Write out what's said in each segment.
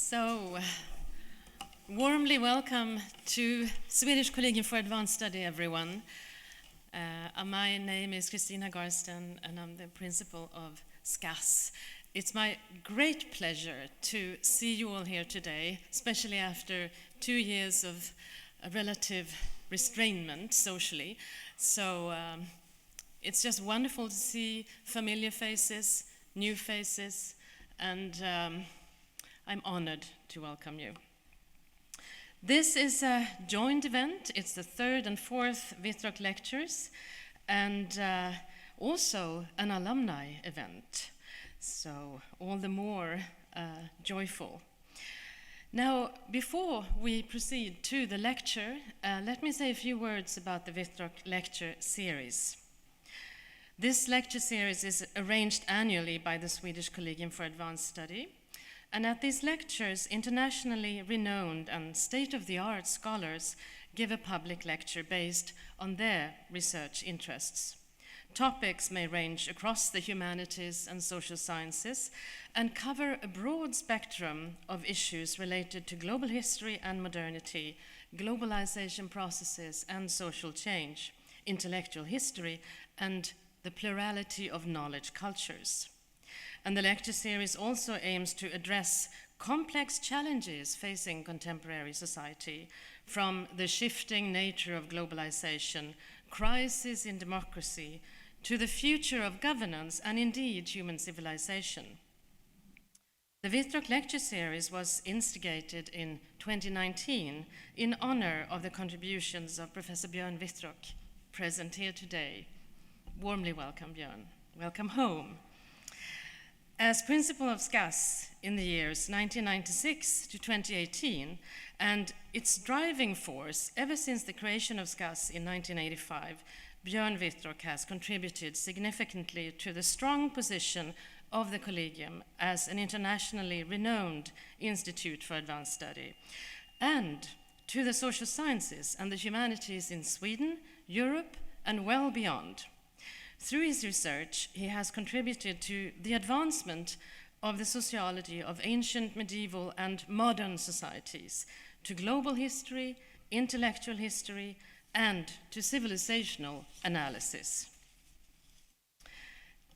So, warmly welcome to Swedish Collegium for Advanced Study, everyone. My name is Kristina Garsten, and I'm the principal of SCAS. It's my great pleasure to see you all here today, especially after 2 years of relative restrainment socially. So it's just wonderful to see familiar faces, new faces, and I'm honored to welcome you. This is a joint event. It's the third and fourth Wittrock lectures, and also an alumni event. So all the more joyful. Now, before we proceed to the lecture, let me say a few words about the Wittrock lecture series. This lecture series is arranged annually by the Swedish Collegium for Advanced Study. And at these lectures, internationally renowned and state-of-the-art scholars give a public lecture based on their research interests. Topics may range across the humanities and social sciences and cover a broad spectrum of issues related to global history and modernity, globalization processes and social change, intellectual history, and the plurality of knowledge cultures. And the lecture series also aims to address complex challenges facing contemporary society, from the shifting nature of globalization, crisis in democracy, to the future of governance and indeed human civilization. The Wittrock lecture series was instigated in 2019 in honor of the contributions of Professor Björn Wittrock, present here today. Warmly welcome, Björn. Welcome home. As principal of SCAS in the years 1996 to 2018, and its driving force ever since the creation of SCAS in 1985, Björn Wittrock has contributed significantly to the strong position of the Collegium as an internationally renowned institute for advanced study, and to the social sciences and the humanities in Sweden, Europe, and well beyond. Through his research, he has contributed to the advancement of the sociology of ancient, medieval, and modern societies, to global history, intellectual history, and to civilizational analysis.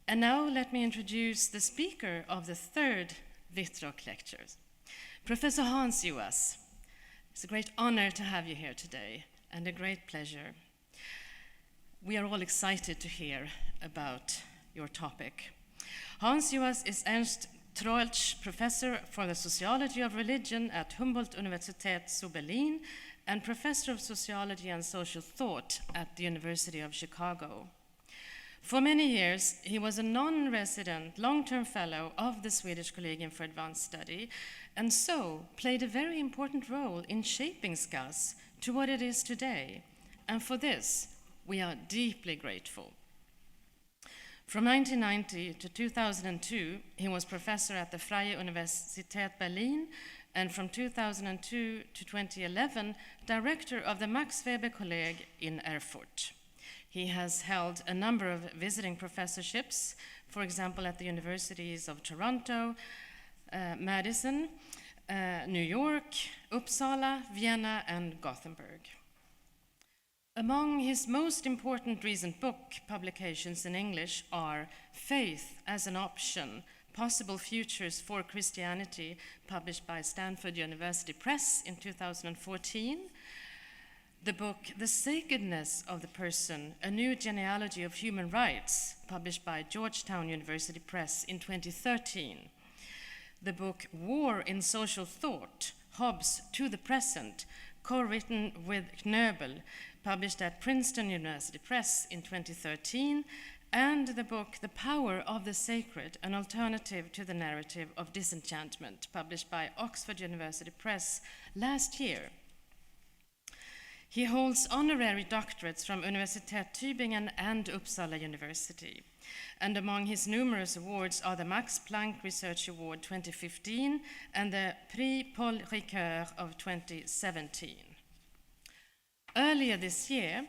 And now let me introduce the speaker of the third Wittrock lectures, Professor Hans Joas. It's a great honor to have you here today, and a great pleasure. We are all excited to hear about your topic. Hans Joas is Ernst Troeltsch Professor for the Sociology of Religion at Humboldt-Universität zu Berlin and Professor of Sociology and Social Thought at the University of Chicago. For many years, he was a non-resident long-term fellow of the Swedish Collegium for Advanced Study, and so played a very important role in shaping SCAS to what it is today. And for this, we are deeply grateful. From 1990 to 2002, he was professor at the Freie Universität Berlin, and from 2002 to 2011, director of the Max Weber Kolleg in Erfurt. He has held a number of visiting professorships, for example, at the universities of Toronto, Madison, New York, Uppsala, Vienna, and Gothenburg. Among his most important recent book publications in English are Faith as an Option, Possible Futures for Christianity, published by Stanford University Press in 2014, the book The Sacredness of the Person, A New Genealogy of Human Rights, published by Georgetown University Press in 2013, the book War in Social Thought, Hobbes to the Present, co-written with Knöbel, published at Princeton University Press in 2013, and the book The Power of the Sacred, An Alternative to the Narrative of Disenchantment, published by Oxford University Press last year. He holds honorary doctorates from Universität Tübingen and Uppsala University. And among his numerous awards are the Max Planck Research Award 2015 and the Prix Paul Ricoeur of 2017. Earlier this year,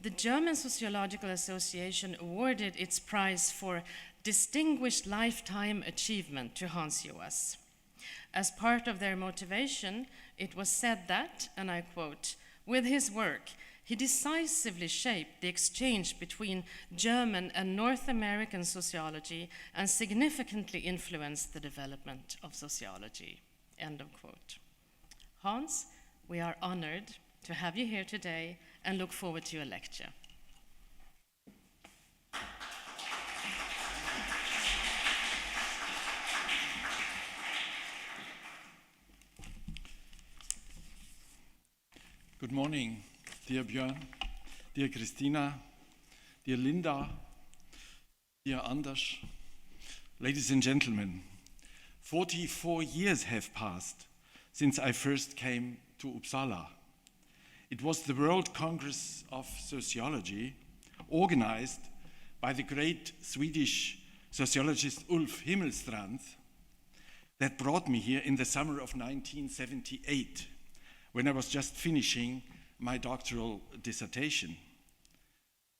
the German Sociological Association awarded its prize for Distinguished Lifetime Achievement to Hans Joas. As part of their motivation, it was said that, and I quote, "With his work, he decisively shaped the exchange between German and North American sociology and significantly influenced the development of sociology." End of quote. Hans, we are honored to have you here today and look forward to your lecture. Good morning, dear Björn, dear Christina, dear Linda, dear Anders. Ladies and gentlemen, 44 years have passed since I first came to Uppsala. It was the World Congress of Sociology, organized by the great Swedish sociologist Ulf Himmelstrand, that brought me here in the summer of 1978, when I was just finishing my doctoral dissertation.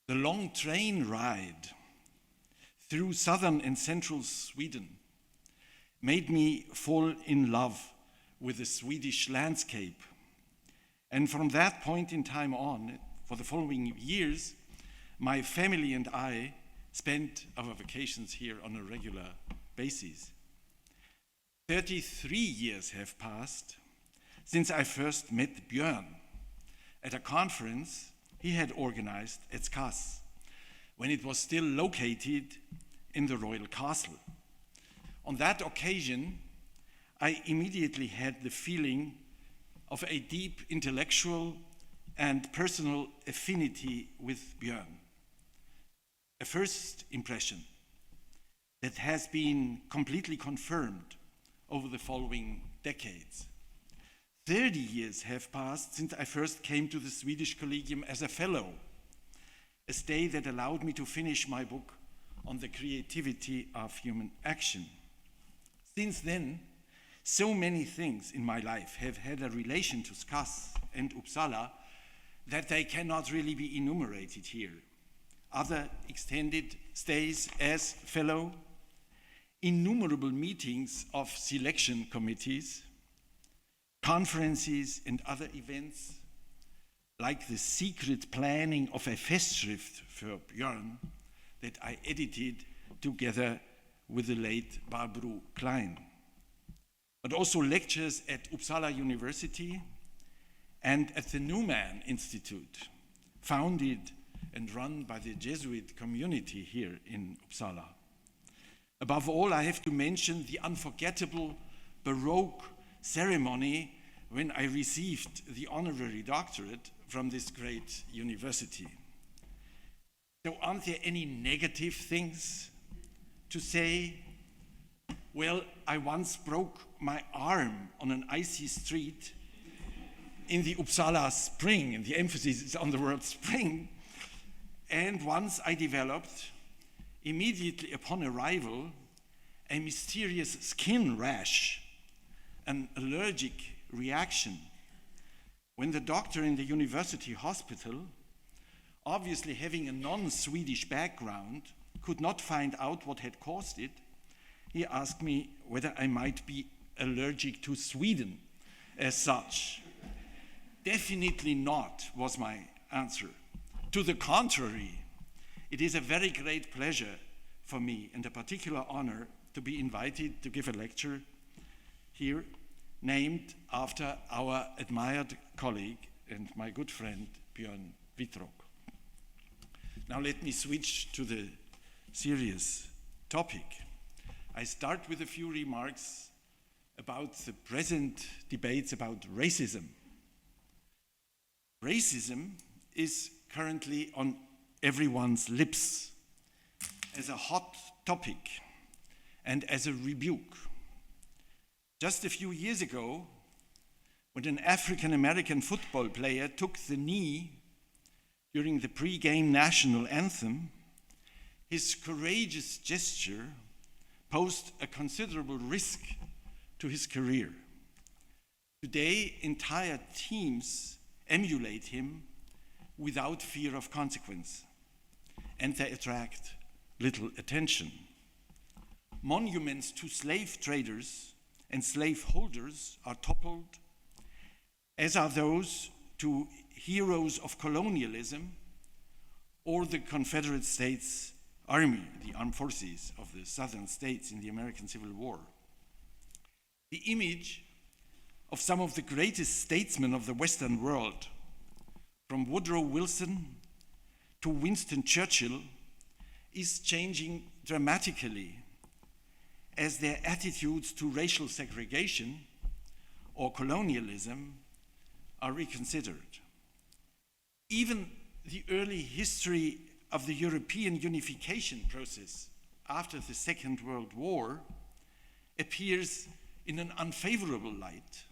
The long train ride through southern and central Sweden made me fall in love with the Swedish landscape. And from that point in time on, for the following years, my family and I spent our vacations here on a regular basis. 33 years have passed since I first met Björn at a conference he had organized at Skass, when it was still located in the royal castle. On that occasion, I immediately had the feeling of a deep intellectual and personal affinity with Björn. A first impression that has been completely confirmed over the following decades. 30 years have passed since I first came to the Swedish Collegium as a fellow, a stay that allowed me to finish my book on the creativity of human action. Since then, so many things in my life have had a relation to Skass and Uppsala that they cannot really be enumerated here. Other extended stays as fellow, innumerable meetings of selection committees, conferences and other events, like the secret planning of a Festschrift für Björn that I edited together with the late Barbro Klein. But also lectures at Uppsala University and at the Newman Institute, founded and run by the Jesuit community here in Uppsala. Above all, I have to mention the unforgettable Baroque ceremony when I received the honorary doctorate from this great university. So aren't there any negative things to say? Well, I once broke my arm on an icy street in the Uppsala spring, and the emphasis is on the word spring. And once I developed, immediately upon arrival, a mysterious skin rash, an allergic reaction, when the doctor in the university hospital, obviously having a non-Swedish background, could not find out what had caused it. He asked me whether I might be allergic to Sweden as such. Definitely not, was my answer. To the contrary, it is a very great pleasure for me and a particular honor to be invited to give a lecture here named after our admired colleague and my good friend Björn Wittrock. Now let me switch to the serious topic. I start with a few remarks about the present debates about racism. Racism is currently on everyone's lips as a hot topic and as a rebuke. Just a few years ago, when an African-American football player took the knee during the pre-game national anthem, his courageous gesture posed a considerable risk to his career. Today, entire teams emulate him without fear of consequence, and they attract little attention. Monuments to slave traders and slaveholders are toppled, as are those to heroes of colonialism or the Confederate States Army, the armed forces of the southern states in the American Civil War. The image of some of the greatest statesmen of the Western world, from Woodrow Wilson to Winston Churchill, is changing dramatically as their attitudes to racial segregation or colonialism are reconsidered. Even the early history of the European unification process after the Second World War appears in an unfavorable light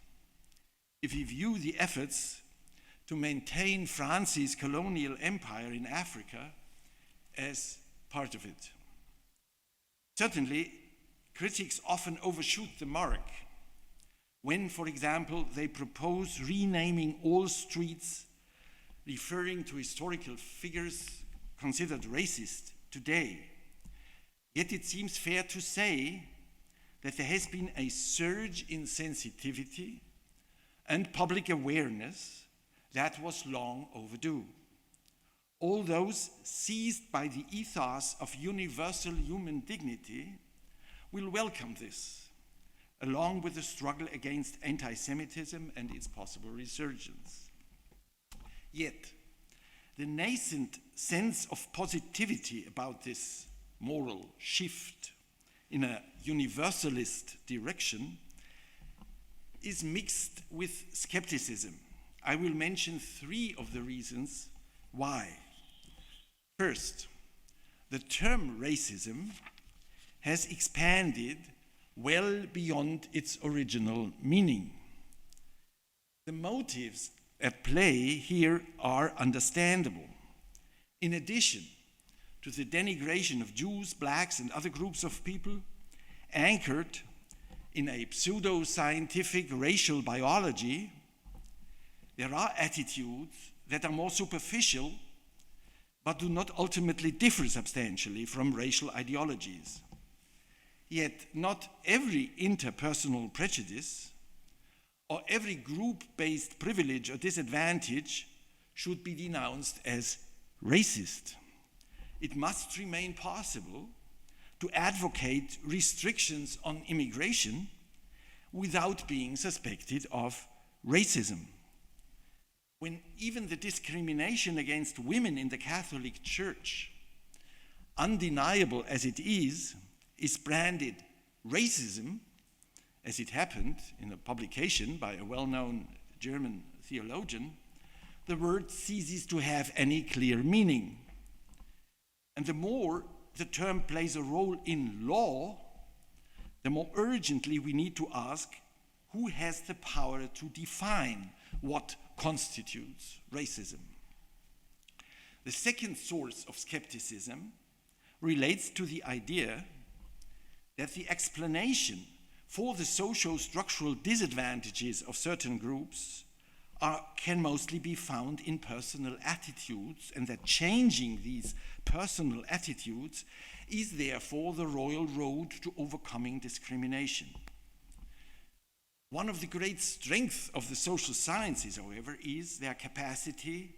if we view the efforts to maintain France's colonial empire in Africa as part of it. Certainly, critics often overshoot the mark when, for example, they propose renaming all streets referring to historical figures considered racist today. Yet it seems fair to say that there has been a surge in sensitivity and public awareness that was long overdue. All those seized by the ethos of universal human dignity will welcome this, along with the struggle against anti-Semitism and its possible resurgence. Yet, the nascent sense of positivity about this moral shift in a universalist direction is mixed with skepticism. I will mention 3 of the reasons why. First, the term racism has expanded well beyond its original meaning. The motives at play here are understandable. In addition to the denigration of Jews, blacks, and other groups of people anchored in a pseudo-scientific racial biology, there are attitudes that are more superficial but do not ultimately differ substantially from racial ideologies. Yet not every interpersonal prejudice or every group-based privilege or disadvantage should be denounced as racist. It must remain possible to advocate restrictions on immigration without being suspected of racism. When even the discrimination against women in the Catholic Church, undeniable as it is branded racism, as it happened in a publication by a well-known German theologian, the word ceases to have any clear meaning. And the more the term plays a role in law, the more urgently we need to ask who has the power to define what constitutes racism. The second source of skepticism relates to the idea that the explanation for the socio-structural disadvantages of certain groups can mostly be found in personal attitudes, and that changing these personal attitudes is therefore the royal road to overcoming discrimination. One of the great strengths of the social sciences, however, is their capacity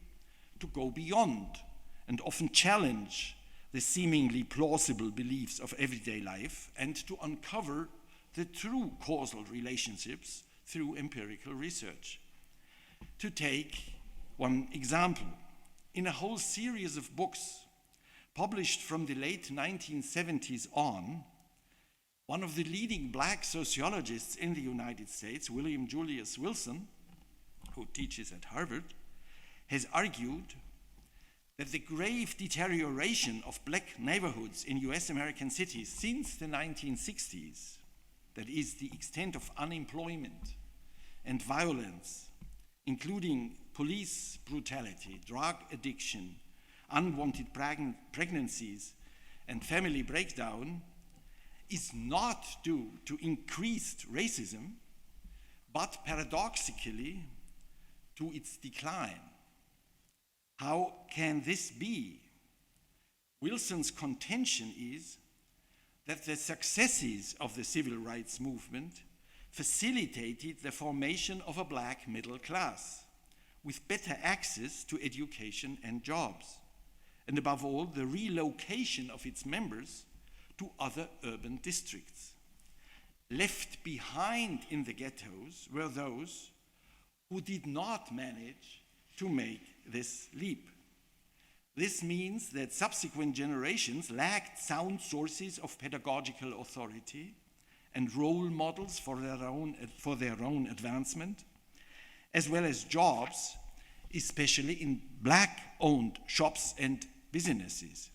to go beyond and often challenge the seemingly plausible beliefs of everyday life and to uncover the true causal relationships through empirical research. To take one example, in a whole series of books published from the late 1970s on, one of the leading black sociologists in the United States, William Julius Wilson, who teaches at Harvard, has argued that the grave deterioration of black neighborhoods in US American cities since the 1960s, that is, the extent of unemployment and violence, including police brutality, drug addiction, unwanted pregnancies, and family breakdown, is not due to increased racism, but paradoxically to its decline. How can this be? Wilson's contention is that the successes of the civil rights movement facilitated the formation of a black middle class with better access to education and jobs, and above all, the relocation of its members to other urban districts. Left behind in the ghettos were those who did not manage to make this leap. This means that subsequent generations lacked sound sources of pedagogical authority and role models for their own advancement, as well as jobs, especially in black-owned shops and businesses.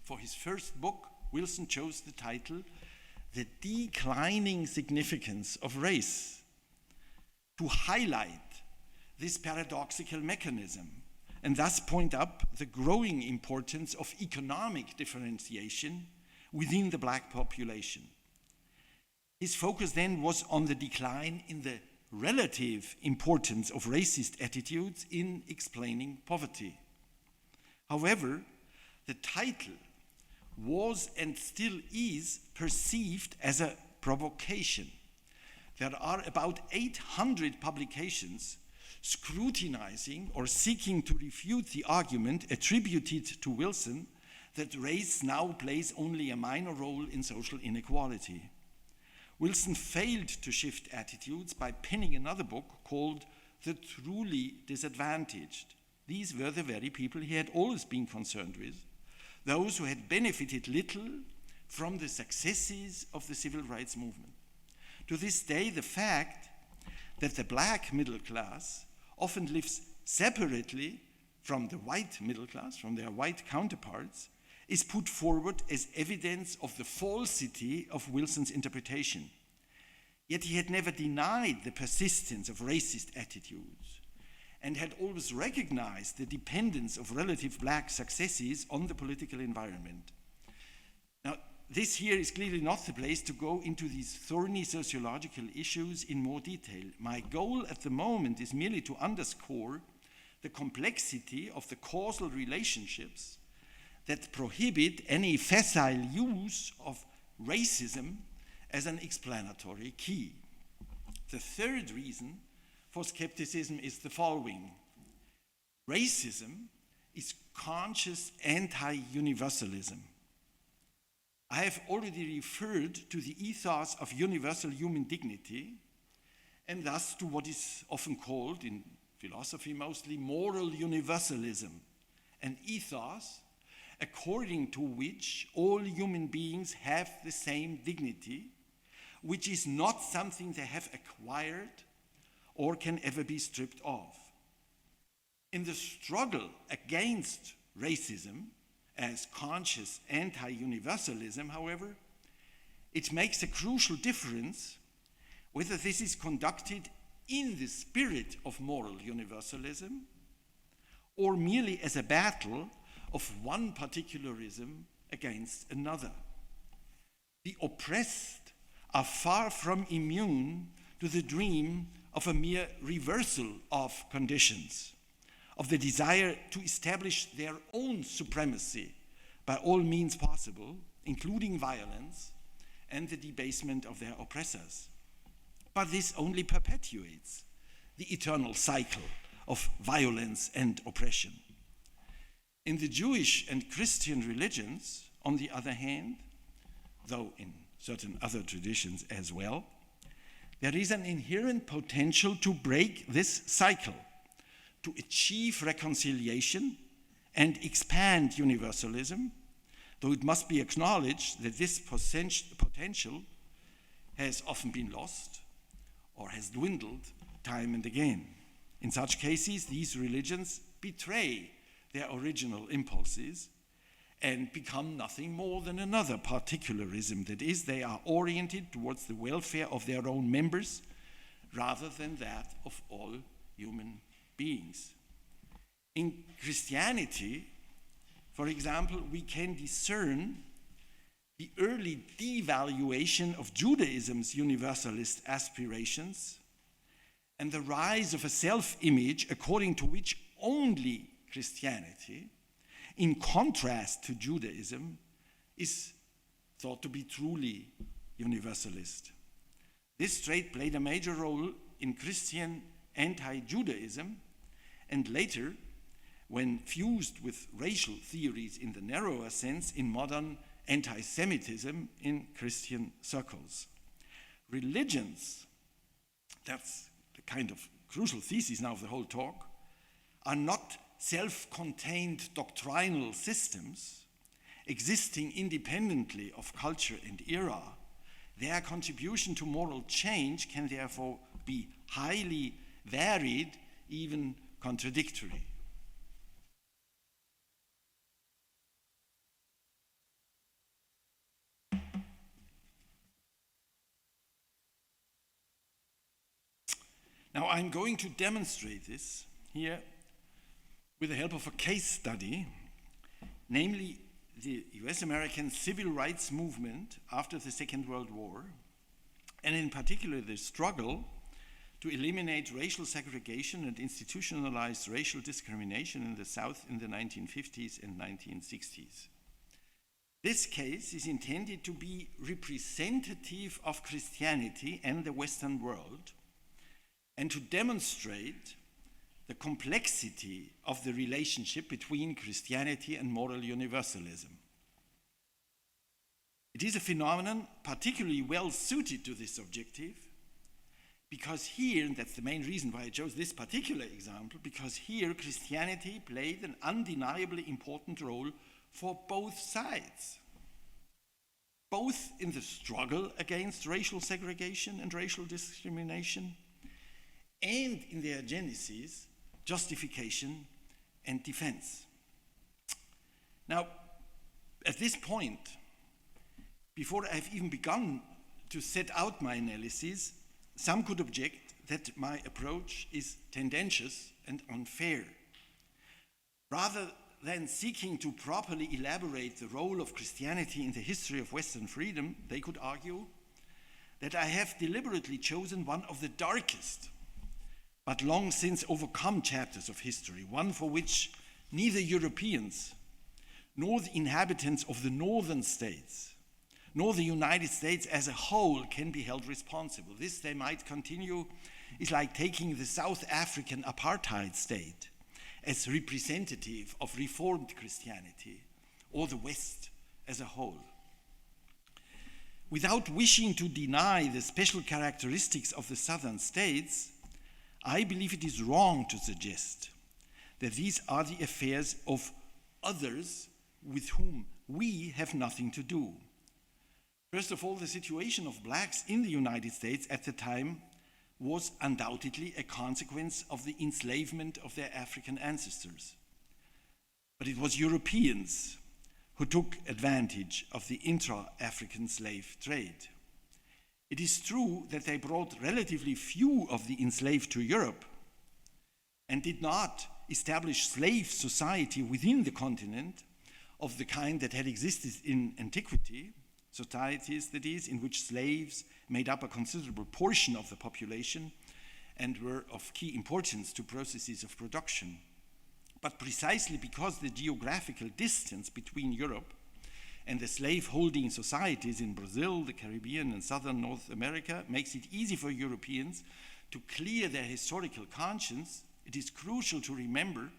For his first book, Wilson chose the title, The Declining Significance of Race, to highlight this paradoxical mechanism and thus point up the growing importance of economic differentiation within the black population. His focus then was on the decline in the relative importance of racist attitudes in explaining poverty. However, the title was and still is perceived as a provocation. There are about 800 publications scrutinizing or seeking to refute the argument attributed to Wilson that race now plays only a minor role in social inequality. Wilson failed to shift attitudes by penning another book called The Truly Disadvantaged. These were the very people he had always been concerned with, those who had benefited little from the successes of the civil rights movement. To this day, the fact that the black middle class often lives separately from the white middle class, from their white counterparts, is put forward as evidence of the falsity of Wilson's interpretation. Yet he had never denied the persistence of racist attitudes and had always recognized the dependence of relative black successes on the political environment. Now, this here is clearly not the place to go into these thorny sociological issues in more detail. My goal at the moment is merely to underscore the complexity of the causal relationships that prohibit any facile use of racism as an explanatory key. The third reason for skepticism is the following. Racism is conscious anti-universalism. I have already referred to the ethos of universal human dignity and thus to what is often called, in philosophy mostly, moral universalism, an ethos according to which all human beings have the same dignity, which is not something they have acquired or can ever be stripped of. In the struggle against racism as conscious anti-universalism, however, it makes a crucial difference whether this is conducted in the spirit of moral universalism or merely as a battle of one particularism against another. The oppressed are far from immune to the dream of a mere reversal of conditions, of the desire to establish their own supremacy by all means possible, including violence and the debasement of their oppressors. But this only perpetuates the eternal cycle of violence and oppression. In the Jewish and Christian religions, on the other hand, though in certain other traditions as well, there is an inherent potential to break this cycle, to achieve reconciliation and expand universalism, though it must be acknowledged that this potential has often been lost or has dwindled time and again. In such cases, these religions betray their original impulses and become nothing more than another particularism. That is, they are oriented towards the welfare of their own members rather than that of all human beings. In Christianity, for example, we can discern the early devaluation of Judaism's universalist aspirations and the rise of a self-image according to which only Christianity, in contrast to Judaism, is thought to be truly universalist. This trade played a major role in Christian anti-Judaism, and later, when fused with racial theories in the narrower sense, in modern anti-Semitism in Christian circles. Religions, that's the kind of crucial thesis now of the whole talk, are not self-contained doctrinal systems existing independently of culture and era. Their contribution to moral change can therefore be highly varied, even contradictory. Now, I'm going to demonstrate this here with the help of a case study, namely the US-American civil rights movement after the Second World War, and in particular the struggle to eliminate racial segregation and institutionalize racial discrimination in the South in the 1950s and 1960s. This case is intended to be representative of Christianity and the Western world, and to demonstrate the complexity of the relationship between Christianity and moral universalism. It is a phenomenon particularly well suited to this objective, because here, and that's the main reason why I chose this particular example, because here Christianity played an undeniably important role for both sides, both in the struggle against racial segregation and racial discrimination, and in their genesis, justification and defense. Now, at this point, before I've even begun to set out my analysis, some could object that my approach is tendentious and unfair. Rather than seeking to properly elaborate the role of Christianity in the history of Western freedom, they could argue that I have deliberately chosen one of the darkest but long since overcome chapters of history, one for which neither Europeans nor the inhabitants of the northern states nor the United States as a whole can be held responsible. This, they might continue, is like taking the South African apartheid state as representative of Reformed Christianity or the West as a whole. Without wishing to deny the special characteristics of the southern states, I believe it is wrong to suggest that these are the affairs of others with whom we have nothing to do. First of all, the situation of blacks in the United States at the time was undoubtedly a consequence of the enslavement of their African ancestors. But it was Europeans who took advantage of the intra-African slave trade. It is true that they brought relatively few of the enslaved to Europe and did not establish slave society within the continent of the kind that had existed in antiquity, societies, that is, in which slaves made up a considerable portion of the population and were of key importance to processes of production. But precisely because the geographical distance between Europe and the slave-holding societies in Brazil, the Caribbean, and southern North America makes it easy for Europeans to clear their historical conscience, it is crucial to remember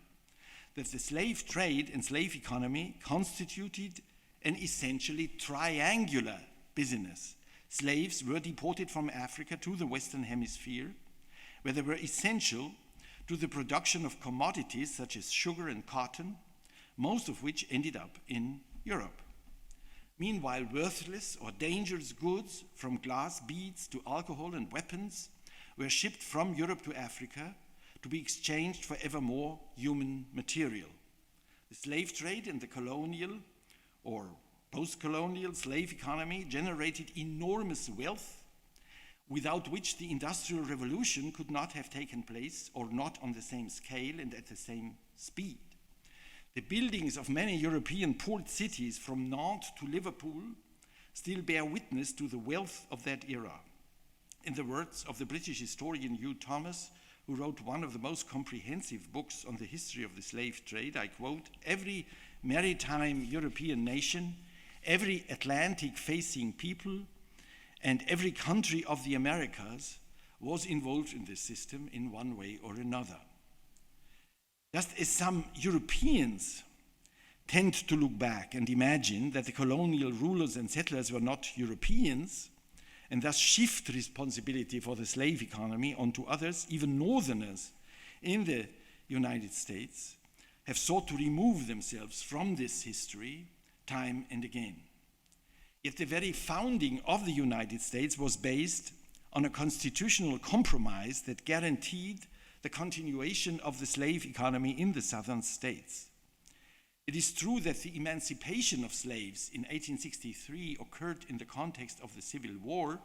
that the slave trade and slave economy constituted an essentially triangular business. Slaves were deported from Africa to the Western Hemisphere, where they were essential to the production of commodities such as sugar and cotton, most of which ended up in Europe. Meanwhile, worthless or dangerous goods, from glass beads to alcohol and weapons, were shipped from Europe to Africa to be exchanged for ever more human material. The slave trade and the colonial or post-colonial slave economy generated enormous wealth, without which the Industrial Revolution could not have taken place, or not on the same scale and at the same speed. The buildings of many European port cities from Nantes to Liverpool still bear witness to the wealth of that era. In the words of the British historian Hugh Thomas, who wrote one of the most comprehensive books on the history of the slave trade, I quote, "Every maritime European nation, every Atlantic-facing people, and every country of the Americas was involved in this system in one way or another. Just as some Europeans tend to look back and imagine that the colonial rulers and settlers were not Europeans, and thus shift responsibility for the slave economy onto others, even northerners in the United States have sought to remove themselves from this history time and again. Yet the very founding of the United States was based on a constitutional compromise that guaranteed the continuation of the slave economy in the southern states. It is true that the emancipation of slaves in 1863 occurred in the context of the Civil War,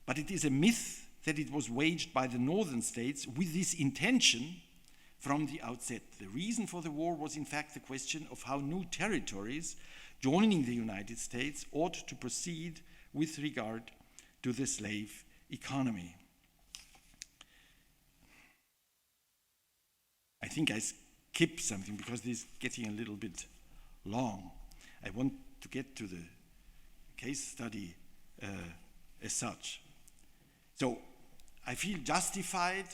but it is a myth that it was waged by the northern states with this intention from the outset. The reason for the war was in fact the question of how new territories joining the United States ought to proceed with regard to the slave economy. I think I skip something because this is getting a little bit long. I want to get to the case study as such. So I feel justified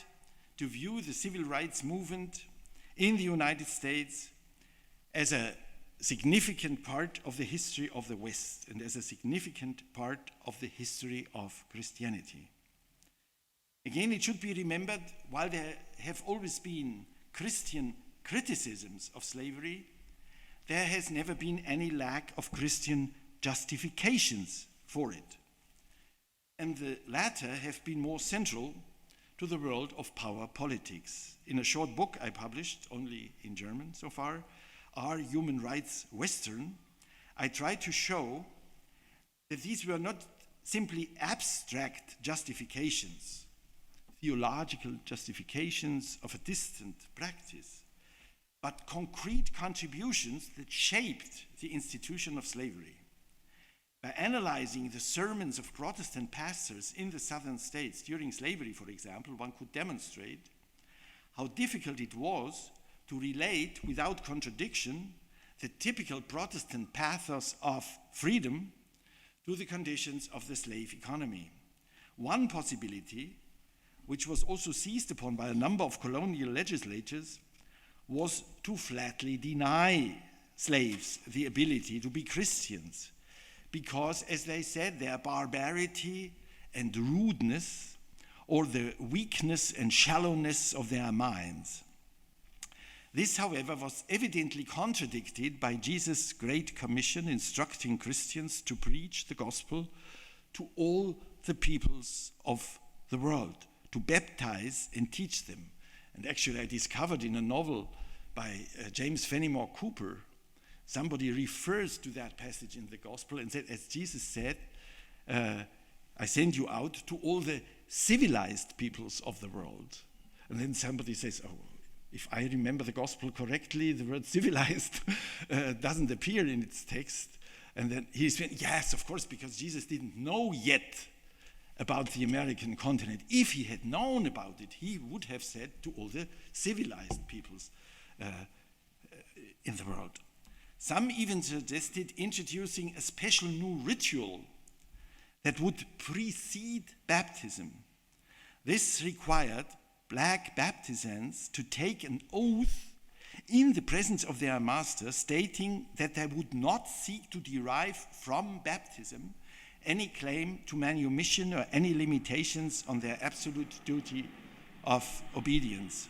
to view the civil rights movement in the United States as a significant part of the history of the West and as a significant part of the history of Christianity. Again, it should be remembered, while there have always been Christian criticisms of slavery, there has never been any lack of Christian justifications for it. And the latter have been more central to the world of power politics. In a short book I published, only in German so far, Are Human Rights Western?, I tried to show that these were not simply abstract justifications, theological justifications of a distant practice, but concrete contributions that shaped the institution of slavery. By analyzing the sermons of Protestant pastors in the southern states during slavery, for example, one could demonstrate how difficult it was to relate without contradiction the typical Protestant pathos of freedom to the conditions of the slave economy. One possibility, which was also seized upon by a number of colonial legislatures, was to flatly deny slaves the ability to be Christians, because, as they said, their barbarity and rudeness, or the weakness and shallowness of their minds. This, however, was evidently contradicted by Jesus' Great Commission instructing Christians to preach the gospel to all the peoples of the world, to baptize and teach them. And actually, I discovered in a novel by James Fenimore Cooper, somebody refers to that passage in the gospel and said, as Jesus said, I send you out to all the civilized peoples of the world. And then somebody says, oh, if I remember the gospel correctly, the word civilized doesn't appear in its text. And then he's saying, yes, of course, because Jesus didn't know yet about the American continent. If he had known about it, he would have said to all the civilized peoples in the world. Some even suggested introducing a special new ritual that would precede baptism. This required black baptizants to take an oath in the presence of their master, stating that they would not seek to derive from baptism any claim to manumission or any limitations on their absolute duty of obedience.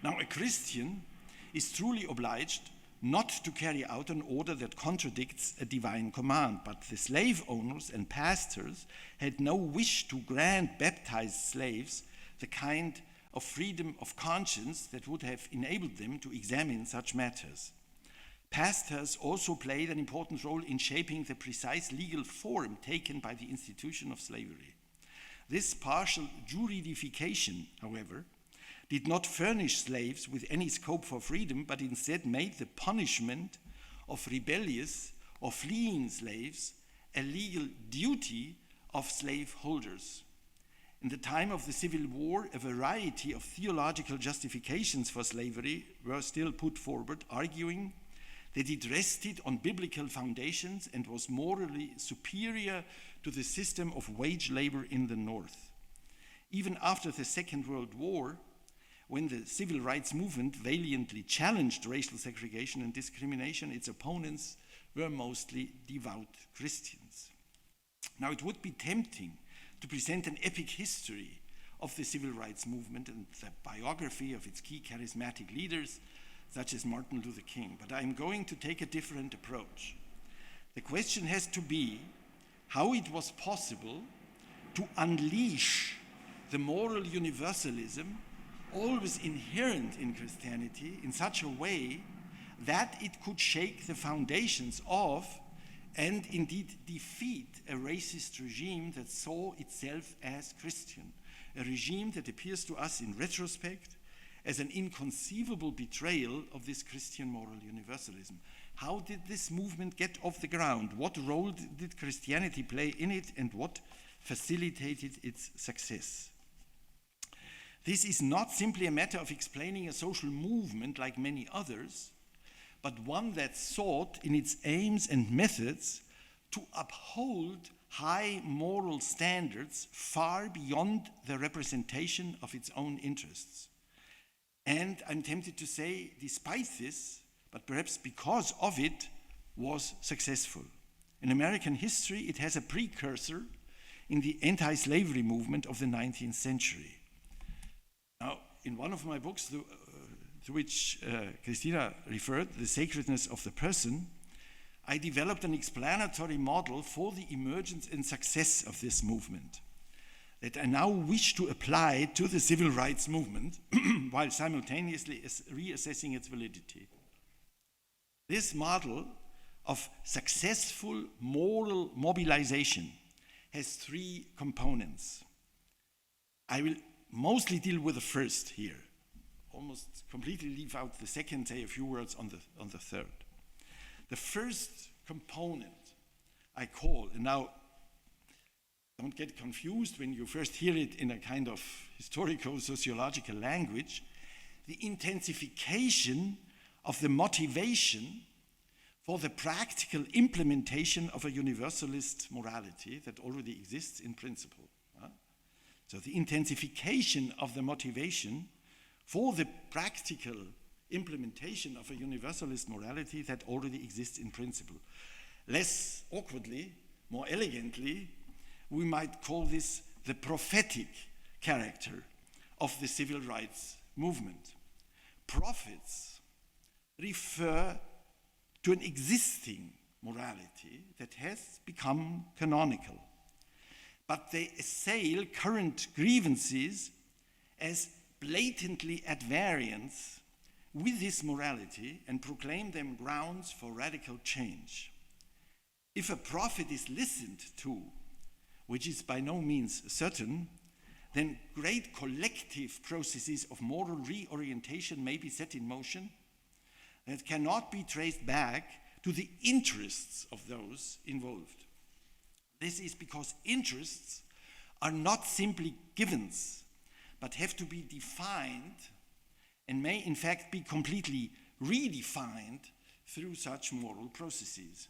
Now, a Christian is truly obliged not to carry out an order that contradicts a divine command, but the slave owners and pastors had no wish to grant baptized slaves the kind of freedom of conscience that would have enabled them to examine such matters. Pastors also played an important role in shaping the precise legal form taken by the institution of slavery. This partial juridification, however, did not furnish slaves with any scope for freedom, but instead made the punishment of rebellious or fleeing slaves a legal duty of slaveholders. In the time of the Civil War, a variety of theological justifications for slavery were still put forward, arguing that it rested on biblical foundations and was morally superior to the system of wage labor in the North. Even after the Second World War, when the civil rights movement valiantly challenged racial segregation and discrimination, its opponents were mostly devout Christians. Now, it would be tempting to present an epic history of the civil rights movement and the biography of its key charismatic leaders, such as Martin Luther King, but I'm going to take a different approach. The question has to be how it was possible to unleash the moral universalism always inherent in Christianity in such a way that it could shake the foundations of and indeed defeat a racist regime that saw itself as Christian, a regime that appears to us in retrospect as an inconceivable betrayal of this Christian moral universalism. How did this movement get off the ground? What role did Christianity play in it, and what facilitated its success? This is not simply a matter of explaining a social movement like many others, but one that sought in its aims and methods to uphold high moral standards far beyond the representation of its own interests. And I'm tempted to say, despite this, but perhaps because of it, was successful. In American history, it has a precursor in the anti-slavery movement of the 19th century. Now, in one of my books, to which Christina referred, The Sacredness of the Person, I developed an explanatory model for the emergence and success of this movement that I now wish to apply to the civil rights movement while simultaneously reassessing its validity. This model of successful moral mobilization has three components. I will mostly deal with the first here, almost completely leave out the second, say a few words on the third. The first component I call, and now don't get confused when you first hear it in a kind of historical sociological language, the intensification of the motivation for the practical implementation of a universalist morality that already exists in principle. So the intensification of the motivation for the practical implementation of a universalist morality that already exists in principle. Less awkwardly, more elegantly, we might call this the prophetic character of the civil rights movement. Prophets refer to an existing morality that has become canonical, but they assail current grievances as blatantly at variance with this morality and proclaim them grounds for radical change. If a prophet is listened to, which is by no means certain, then great collective processes of moral reorientation may be set in motion that cannot be traced back to the interests of those involved. This is because interests are not simply givens, but have to be defined and may in fact be completely redefined through such moral processes.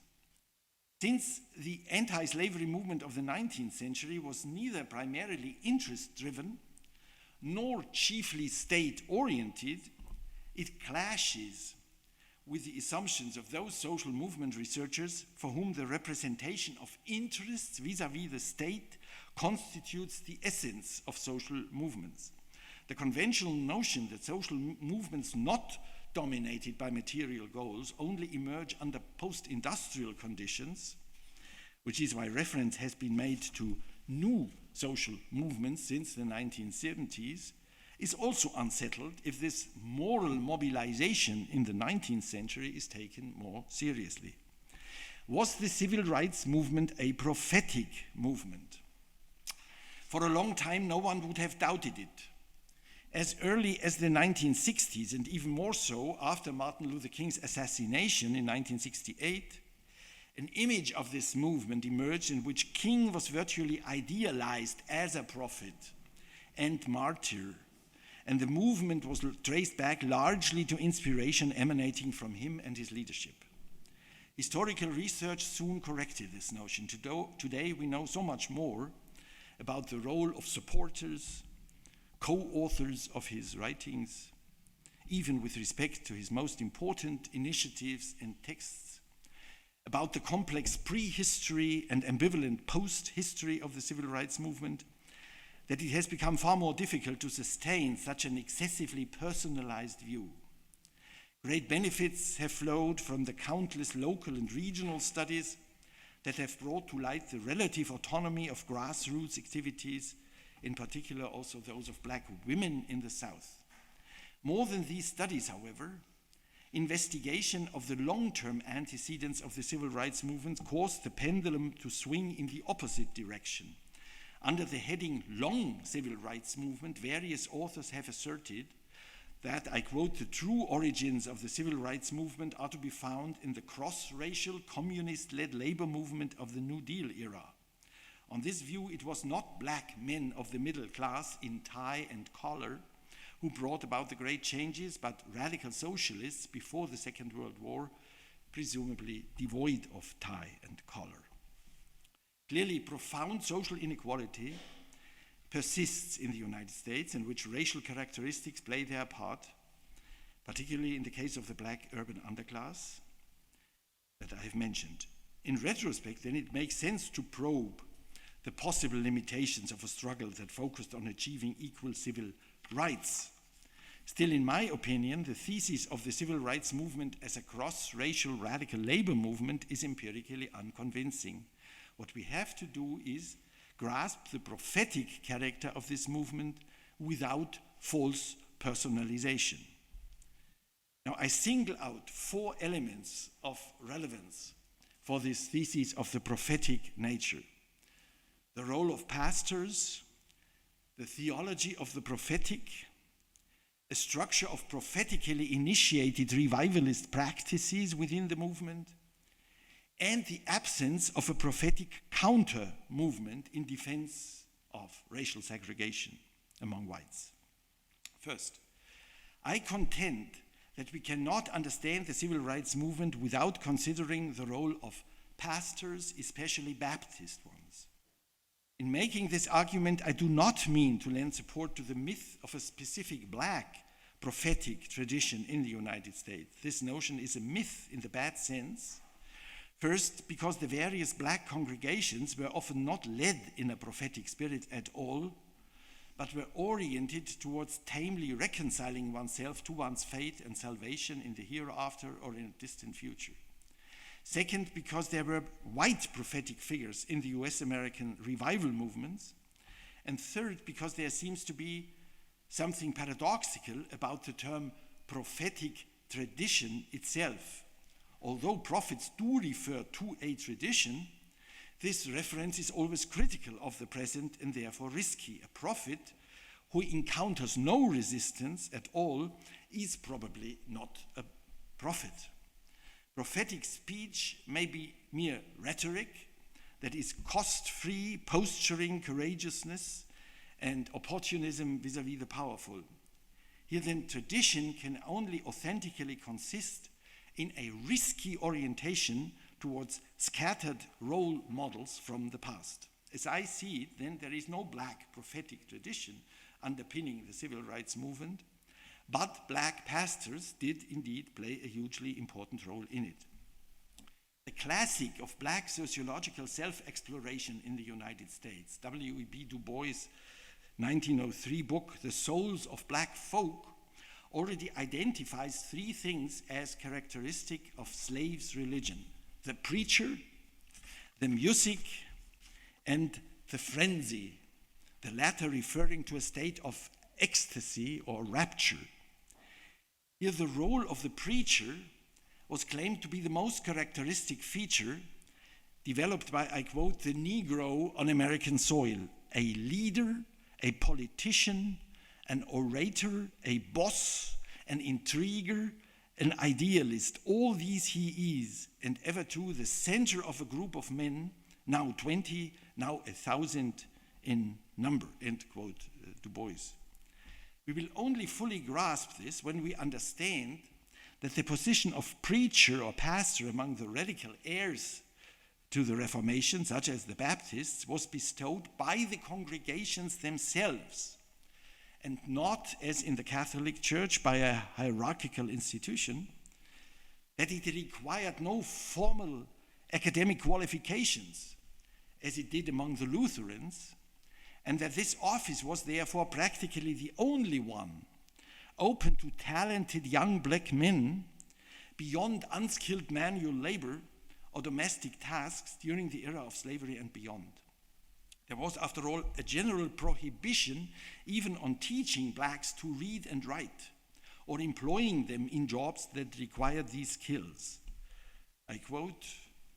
Since the anti-slavery movement of the 19th century was neither primarily interest-driven nor chiefly state-oriented, it clashes with the assumptions of those social movement researchers for whom the representation of interests vis-à-vis the state constitutes the essence of social movements. The conventional notion that social movements not dominated by material goals only emerge under post-industrial conditions, which is why reference has been made to new social movements since the 1970s, is also unsettled if this moral mobilization in the 19th century is taken more seriously. Was the civil rights movement a prophetic movement? For a long time, no one would have doubted it. As early as the 1960s, and even more so after Martin Luther King's assassination in 1968, an image of this movement emerged in which King was virtually idealized as a prophet and martyr, and the movement was traced back largely to inspiration emanating from him and his leadership. Historical research soon corrected this notion. Today we know so much more about the role of supporters, co-authors of his writings, even with respect to his most important initiatives and texts, about the complex prehistory and ambivalent post-history of the civil rights movement, that it has become far more difficult to sustain such an excessively personalized view. Great benefits have flowed from the countless local and regional studies that have brought to light the relative autonomy of grassroots activities, in particular also those of black women in the South. More than these studies, however, investigation of the long-term antecedents of the civil rights movement caused the pendulum to swing in the opposite direction. Under the heading Long Civil Rights Movement, various authors have asserted that, I quote, the true origins of the civil rights movement are to be found in the cross-racial communist-led labor movement of the New Deal era. On this view, it was not black men of the middle class in tie and collar who brought about the great changes, but radical socialists before the Second World War, presumably devoid of tie and collar. Clearly, profound social inequality persists in the United States, in which racial characteristics play their part, particularly in the case of the black urban underclass that I have mentioned. In retrospect, then, it makes sense to probe the possible limitations of a struggle that focused on achieving equal civil rights. Still, in my opinion, the thesis of the civil rights movement as a cross-racial radical labor movement is empirically unconvincing. What we have to do is grasp the prophetic character of this movement without false personalization. Now, I single out 4 elements of relevance for this thesis of the prophetic nature: the role of pastors, the theology of the prophetic, a structure of prophetically initiated revivalist practices within the movement, and the absence of a prophetic counter-movement in defense of racial segregation among whites. First, I contend that we cannot understand the civil rights movement without considering the role of pastors, especially Baptist ones. In making this argument, I do not mean to lend support to the myth of a specific black prophetic tradition in the United States. This notion is a myth in the bad sense. First, because the various black congregations were often not led in a prophetic spirit at all, but were oriented towards tamely reconciling oneself to one's fate and salvation in the hereafter or in a distant future. Second, because there were white prophetic figures in the US American revival movements. And third, because there seems to be something paradoxical about the term prophetic tradition itself. Although prophets do refer to a tradition, this reference is always critical of the present and therefore risky. A prophet who encounters no resistance at all is probably not a prophet. Prophetic speech may be mere rhetoric, that is cost-free, posturing courageousness and opportunism vis-à-vis the powerful. Here then, tradition can only authentically consist in a risky orientation towards scattered role models from the past. As I see it, then, there is no black prophetic tradition underpinning the civil rights movement, but black pastors did indeed play a hugely important role in it. The classic of black sociological self-exploration in the United States, W.E.B. Du Bois' 1903 book, The Souls of Black Folk, already identifies 3 things as characteristic of slaves' religion: the preacher, the music, and the frenzy, the latter referring to a state of ecstasy or rapture. Here the role of the preacher was claimed to be the most characteristic feature developed by, I quote, the Negro on American soil: a leader, a politician, an orator, a boss, an intriguer, an idealist. All these he is, and ever too the center of a group of men, now 20, now 1,000 in number, end quote, Du Bois. We will only fully grasp this when we understand that the position of preacher or pastor among the radical heirs to the Reformation, such as the Baptists, was bestowed by the congregations themselves, and not, as in the Catholic Church, by a hierarchical institution, that it required no formal academic qualifications, as it did among the Lutherans, and that this office was therefore practically the only one open to talented young black men beyond unskilled manual labor or domestic tasks during the era of slavery and beyond. There was, after all, a general prohibition even on teaching blacks to read and write, or employing them in jobs that required these skills. I quote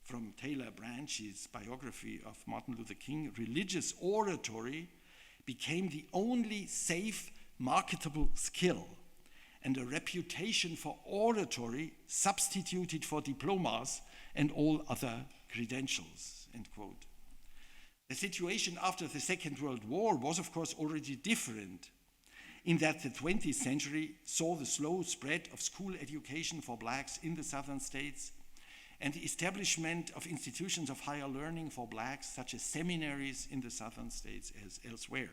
from Taylor Branch's biography of Martin Luther King, "Religious oratory became the only safe, marketable skill, and a reputation for oratory substituted for diplomas and all other credentials," end quote. The situation after the Second World War was, of course, already different, in that the 20th century saw the slow spread of school education for blacks in the southern states and the establishment of institutions of higher learning for blacks, such as seminaries in the southern states as elsewhere.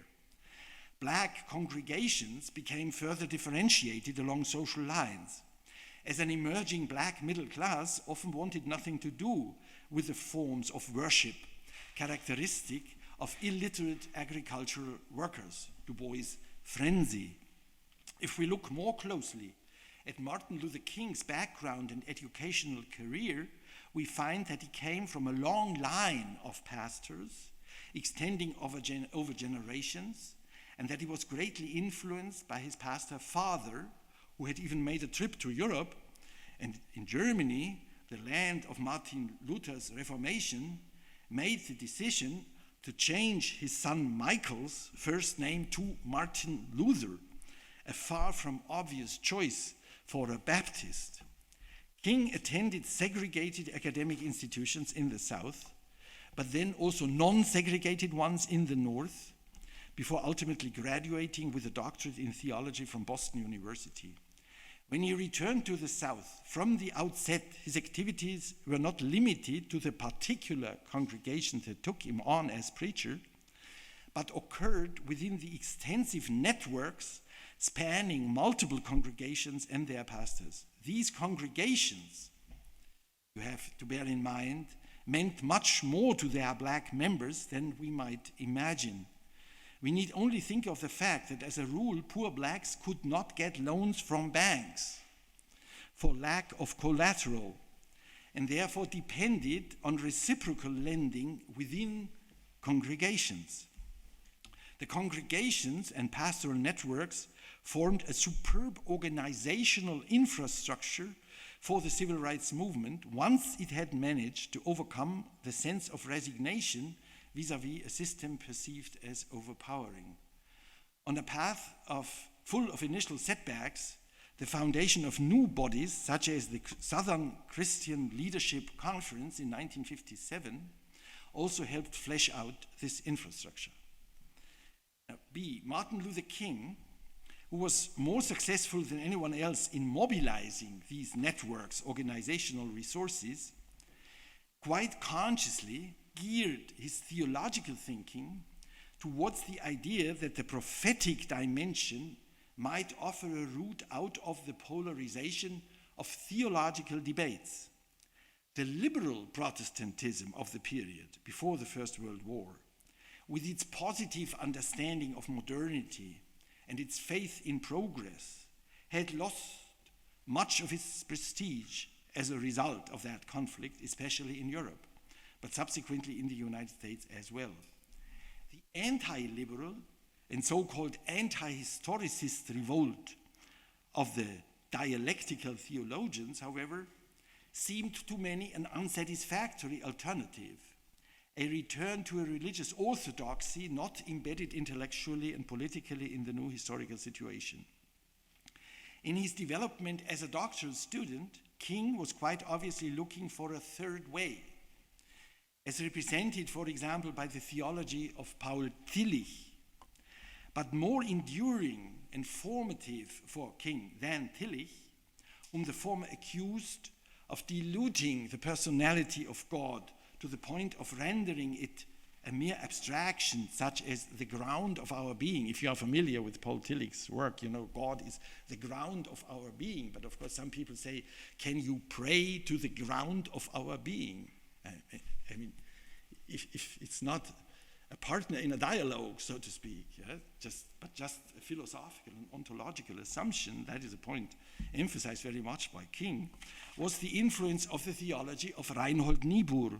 Black congregations became further differentiated along social lines, as an emerging black middle class often wanted nothing to do with the forms of worship characteristic of illiterate agricultural workers, Du Bois' frenzy. If we look more closely at Martin Luther King's background and educational career, we find that he came from a long line of pastors extending over generations, and that he was greatly influenced by his pastor father, who had even made a trip to Europe, and in Germany, the land of Martin Luther's Reformation, made the decision to change his son Michael's first name to Martin Luther, a far from obvious choice for a Baptist. King attended segregated academic institutions in the South, but then also non-segregated ones in the North, before ultimately graduating with a doctorate in theology from Boston University. When he returned to the South, from the outset, his activities were not limited to the particular congregation that took him on as preacher, but occurred within the extensive networks spanning multiple congregations and their pastors. These congregations, you have to bear in mind, meant much more to their black members than we might imagine. We need only think of the fact that, as a rule, poor blacks could not get loans from banks for lack of collateral, and therefore depended on reciprocal lending within congregations. The congregations and pastoral networks formed a superb organizational infrastructure for the civil rights movement once it had managed to overcome the sense of resignation vis-à-vis a system perceived as overpowering. On a path full of initial setbacks, the foundation of new bodies, such as the Southern Christian Leadership Conference in 1957, also helped flesh out this infrastructure. Now, Martin Luther King, who was more successful than anyone else in mobilizing these networks' organizational resources, quite consciously geared his theological thinking towards the idea that the prophetic dimension might offer a route out of the polarization of theological debates. The liberal Protestantism of the period before the First World War, with its positive understanding of modernity and its faith in progress, had lost much of its prestige as a result of that conflict, especially in Europe, but subsequently in the United States as well. The anti-liberal and so-called anti-historicist revolt of the dialectical theologians, however, seemed to many an unsatisfactory alternative, a return to a religious orthodoxy not embedded intellectually and politically in the new historical situation. In his development as a doctoral student, King was quite obviously looking for a third way, as represented, for example, by the theology of Paul Tillich. But more enduring and formative for King than Tillich whom the former accused of diluting the personality of God to the point of rendering it a mere abstraction, such as the ground of our being. If you are familiar with Paul Tillich's work, you know God is the ground of our being. But of course, some people say, can you pray to the ground of our being? I mean, if it's not a partner in a dialogue, so to speak, yeah? just a philosophical and ontological assumption, that is a point emphasized very much by King, was the influence of the theology of Reinhold Niebuhr,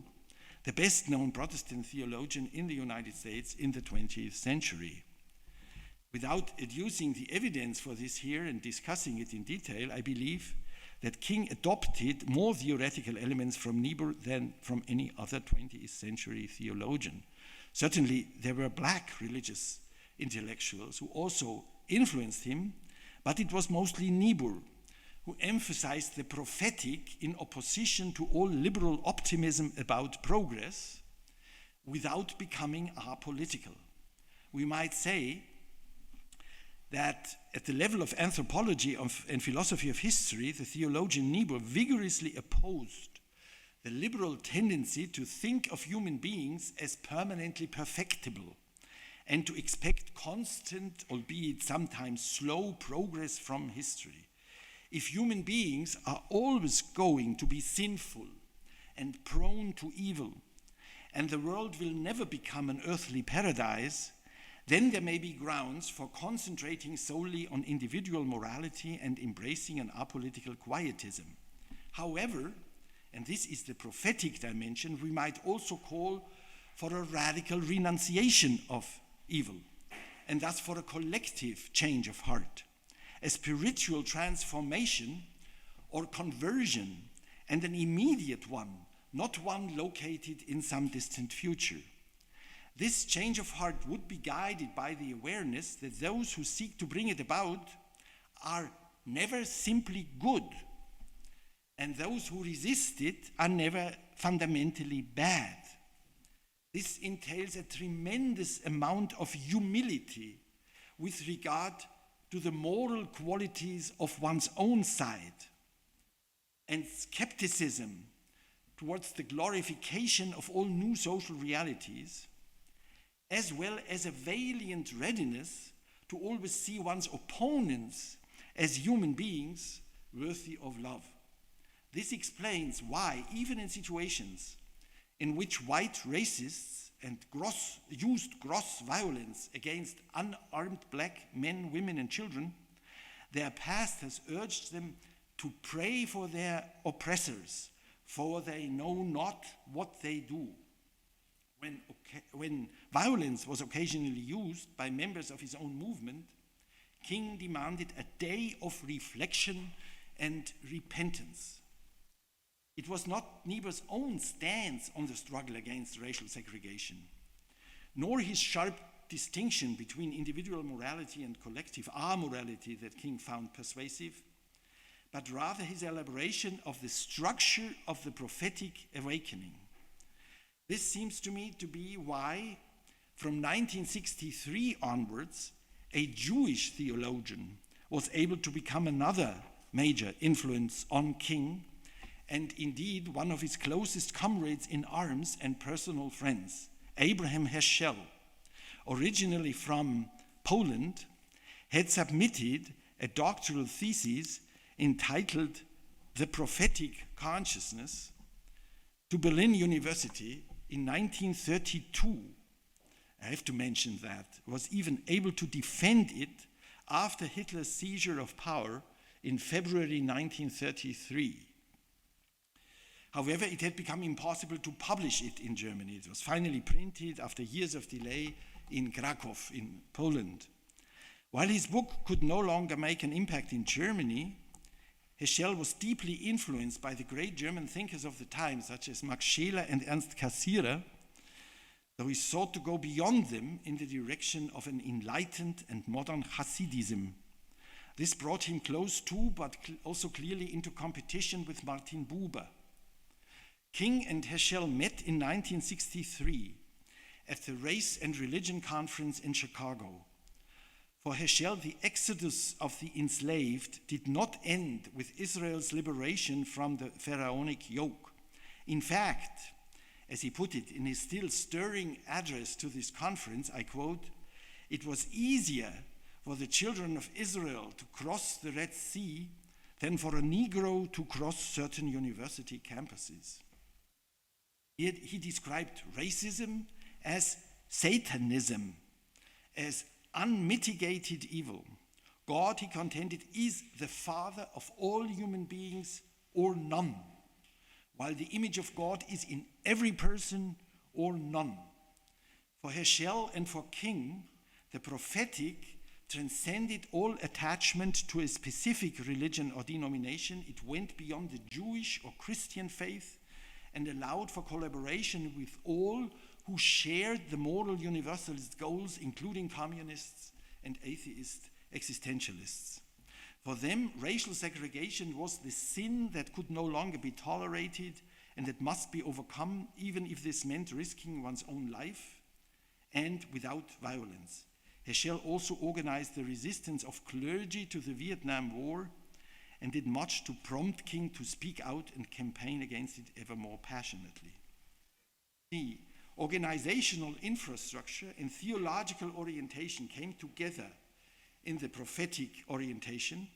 the best-known Protestant theologian in the United States in the 20th century. Without adducing the evidence for this here and discussing it in detail, I believe that King adopted more theoretical elements from Niebuhr than from any other 20th century theologian. Certainly, there were black religious intellectuals who also influenced him, but it was mostly Niebuhr who emphasized the prophetic in opposition to all liberal optimism about progress without becoming apolitical. We might say that at the level of anthropology and philosophy of history, the theologian Niebuhr vigorously opposed the liberal tendency to think of human beings as permanently perfectible and to expect constant, albeit sometimes slow, progress from history. If human beings are always going to be sinful and prone to evil, and the world will never become an earthly paradise, then there may be grounds for concentrating solely on individual morality and embracing an apolitical quietism. However, and this is the prophetic dimension, we might also call for a radical renunciation of evil, and thus for a collective change of heart, a spiritual transformation or conversion, and an immediate one, not one located in some distant future. This change of heart would be guided by the awareness that those who seek to bring it about are never simply good, and those who resist it are never fundamentally bad. This entails a tremendous amount of humility with regard to the moral qualities of one's own side, and skepticism towards the glorification of all new social realities, as well as a valiant readiness to always see one's opponents as human beings worthy of love. This explains why, even in situations in which white racists and used gross violence against unarmed black men, women, and children, their past has urged them to pray for their oppressors, for they know not what they do. When violence was occasionally used by members of his own movement, King demanded a day of reflection and repentance. It was not Niebuhr's own stance on the struggle against racial segregation, nor his sharp distinction between individual morality and collective amorality that King found persuasive, but rather his elaboration of the structure of the prophetic awakening. This seems to me to be why, from 1963 onwards, a Jewish theologian was able to become another major influence on King, and indeed one of his closest comrades in arms and personal friends, Abraham Heschel, originally from Poland, had submitted a doctoral thesis entitled The Prophetic Consciousness to Berlin University in 1932. I have to mention that, was even able to defend it after Hitler's seizure of power in February 1933. However, it had become impossible to publish it in Germany. It was finally printed after years of delay in Krakow, in Poland. While his book could no longer make an impact in Germany, Heschel was deeply influenced by the great German thinkers of the time, such as Max Scheler and Ernst Cassirer, though he sought to go beyond them in the direction of an enlightened and modern Hasidism. This brought him close to, but also clearly into competition with Martin Buber. King and Heschel met in 1963 at the Race and Religion Conference in Chicago. For Heschel, the exodus of the enslaved did not end with Israel's liberation from the pharaonic yoke. In fact, as he put it in his still stirring address to this conference, I quote, "It was easier for the children of Israel to cross the Red Sea than for a Negro to cross certain university campuses." He described racism as Satanism, as unmitigated evil. God, he contended, is the father of all human beings or none, while the image of God is in every person or none. For Heschel and for King, the prophetic transcended all attachment to a specific religion or denomination. It went beyond the Jewish or Christian faith and allowed for collaboration with all who shared the moral universalist goals, including communists and atheist existentialists. For them, racial segregation was the sin that could no longer be tolerated and that must be overcome, even if this meant risking one's own life, and without violence. Heschel also organized the resistance of clergy to the Vietnam War and did much to prompt King to speak out and campaign against it ever more passionately. The organizational infrastructure and theological orientation came together in the prophetic orientation,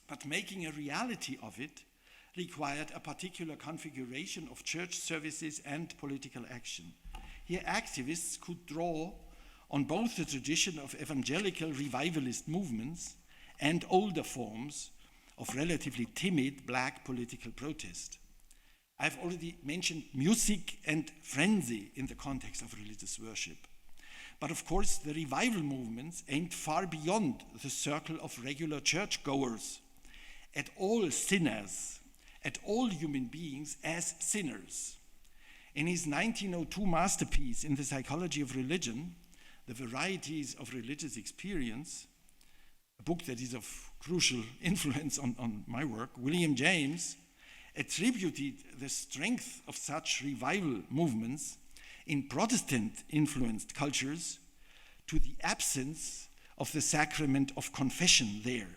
but making a reality of it required a particular configuration of church services and political action. Here, activists could draw on both the tradition of evangelical revivalist movements and older forms of relatively timid black political protest. I've already mentioned music and frenzy in the context of religious worship. But of course, the revival movements aimed far beyond the circle of regular churchgoers, at all sinners, at all human beings as sinners. In his 1902 masterpiece, In the Psychology of Religion, The Varieties of Religious Experience, a book that is of crucial influence on my work, William James attributed the strength of such revival movements in Protestant-influenced cultures to the absence of the sacrament of confession there.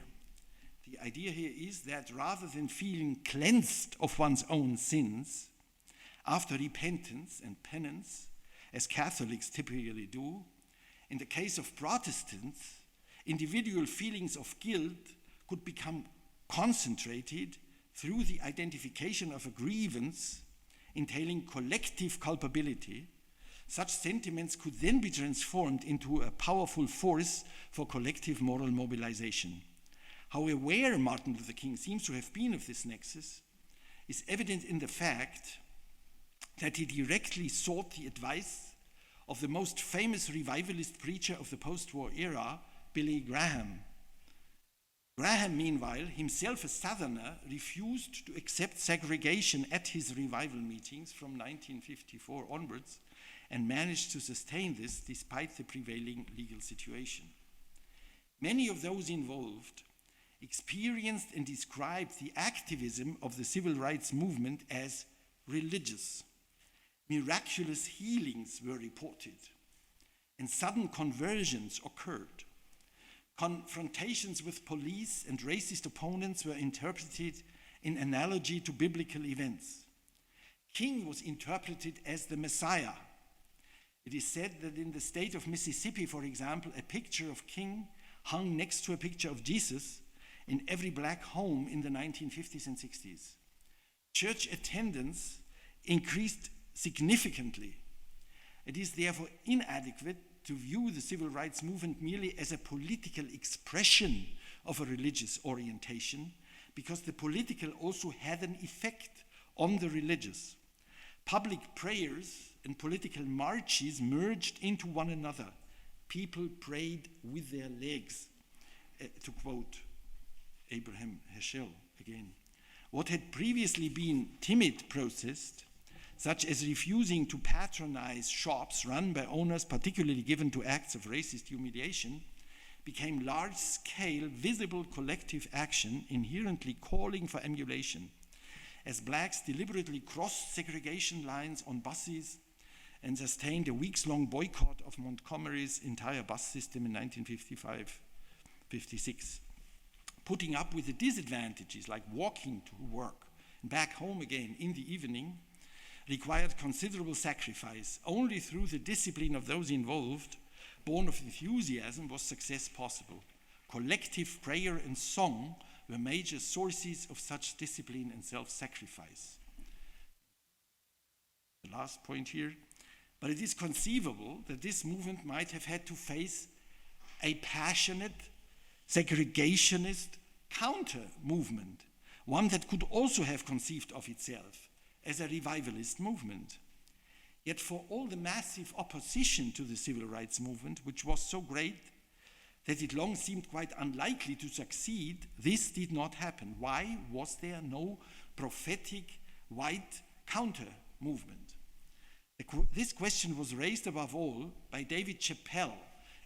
The idea here is that rather than feeling cleansed of one's own sins, after repentance and penance, as Catholics typically do, in the case of Protestants, individual feelings of guilt could become concentrated through the identification of a grievance entailing collective culpability. Such sentiments could then be transformed into a powerful force for collective moral mobilization. How aware Martin Luther King seems to have been of this nexus is evident in the fact that he directly sought the advice of the most famous revivalist preacher of the post-war era, Billy Graham. Graham, meanwhile, himself a Southerner, refused to accept segregation at his revival meetings from 1954 onwards and managed to sustain this despite the prevailing legal situation. Many of those involved experienced and described the activism of the civil rights movement as religious. Miraculous healings were reported, and sudden conversions occurred. Confrontations with police and racist opponents were interpreted in analogy to biblical events. King was interpreted as the Messiah. It is said that in the state of Mississippi, for example, a picture of King hung next to a picture of Jesus in every black home in the 1950s and 60s. Church attendance increased significantly. It is therefore inadequate to view the civil rights movement merely as a political expression of a religious orientation, because the political also had an effect on the religious. Public prayers and political marches merged into one another. People prayed with their legs, to quote Abraham Heschel again. What had previously been timid protest, such as refusing to patronize shops run by owners particularly given to acts of racist humiliation, became large-scale, visible collective action inherently calling for emulation, as blacks deliberately crossed segregation lines on buses and sustained a weeks-long boycott of Montgomery's entire bus system in 1955. 56. Putting up with the disadvantages like walking to work and back home again in the evening required considerable sacrifice. Only through the discipline of those involved, born of enthusiasm, was success possible. Collective prayer and song were major sources of such discipline and self-sacrifice. The last point here. But it is conceivable that this movement might have had to face a passionate, segregationist counter-movement, one that could also have conceived of itself as a revivalist movement. Yet for all the massive opposition to the civil rights movement, which was so great that it long seemed quite unlikely to succeed, this did not happen. Why was there no prophetic white counter-movement? This question was raised above all by David Chappell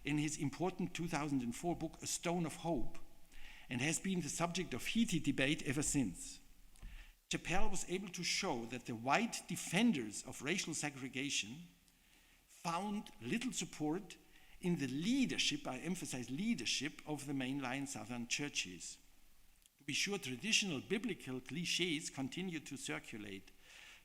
in his important 2004 book, A Stone of Hope, and has been the subject of heated debate ever since. Chappell was able to show that the white defenders of racial segregation found little support in the leadership, I emphasize leadership, of the mainline Southern churches. To be sure, traditional biblical cliches continued to circulate,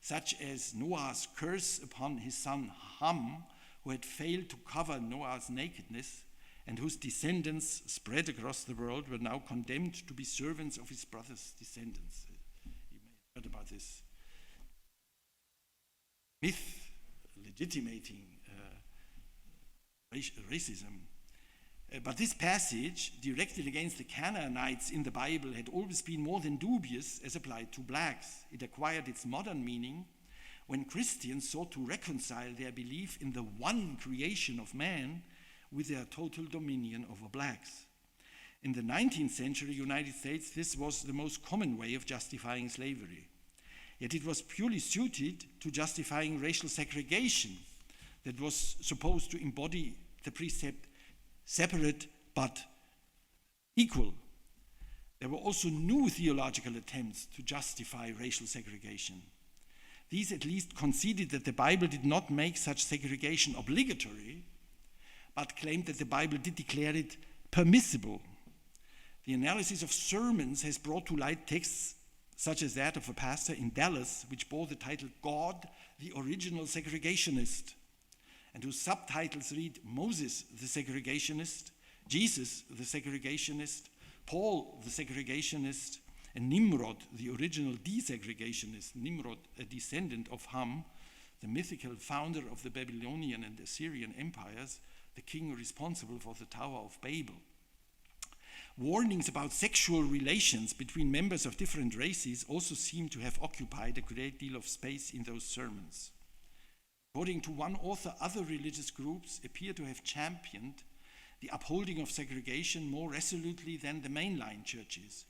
such as Noah's curse upon his son Ham, who had failed to cover Noah's nakedness, and whose descendants spread across the world were now condemned to be servants of his brother's descendants. You may have heard about this myth legitimating racism. But this passage, directed against the Canaanites in the Bible, had always been more than dubious as applied to blacks. It acquired its modern meaning when Christians sought to reconcile their belief in the one creation of man with their total dominion over blacks. In the 19th century United States, this was the most common way of justifying slavery. Yet it was purely suited to justifying racial segregation that was supposed to embody the precept separate but equal. There were also new theological attempts to justify racial segregation. These at least conceded that the Bible did not make such segregation obligatory, but claimed that the Bible did declare it permissible. The analysis of sermons has brought to light texts such as that of a pastor in Dallas, which bore the title God, the Original Segregationist, and whose subtitles read Moses the Segregationist, Jesus the Segregationist, Paul the Segregationist, and Nimrod the original desegregationist. Nimrod, a descendant of Ham, the mythical founder of the Babylonian and Assyrian empires, the king responsible for the Tower of Babel. Warnings about sexual relations between members of different races also seem to have occupied a great deal of space in those sermons. According to one author, other religious groups appear to have championed the upholding of segregation more resolutely than the mainline churches.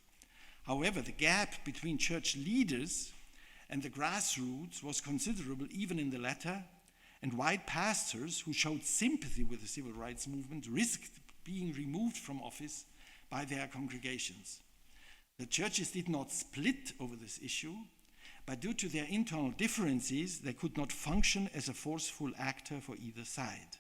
However, the gap between church leaders and the grassroots was considerable even in the latter, and white pastors who showed sympathy with the civil rights movement risked being removed from office by their congregations. The churches did not split over this issue, but due to their internal differences, they could not function as a forceful actor for either side.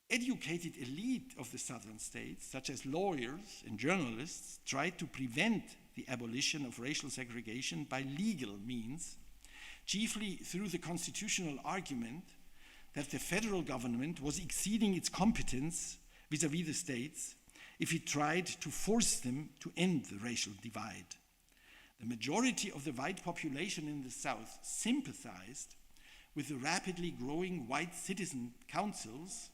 The educated elite of the southern states, such as lawyers and journalists, tried to prevent the abolition of racial segregation by legal means, chiefly through the constitutional argument that the federal government was exceeding its competence vis-à-vis the states if it tried to force them to end the racial divide. The majority of the white population in the South sympathized with the rapidly growing white citizen councils,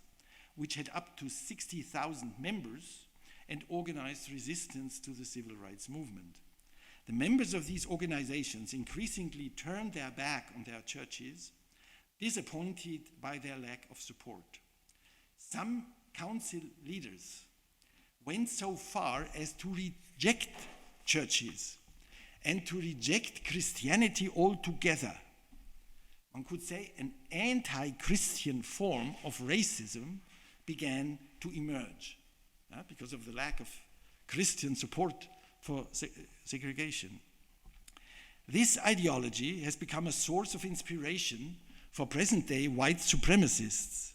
which had up to 60,000 members and organized resistance to the civil rights movement. The members of these organizations increasingly turned their back on their churches, disappointed by their lack of support. Some council leaders went so far as to reject churches and to reject Christianity altogether. One could say an anti-Christian form of racism began to emerge because of the lack of Christian support for segregation. This ideology has become a source of inspiration for present-day white supremacists,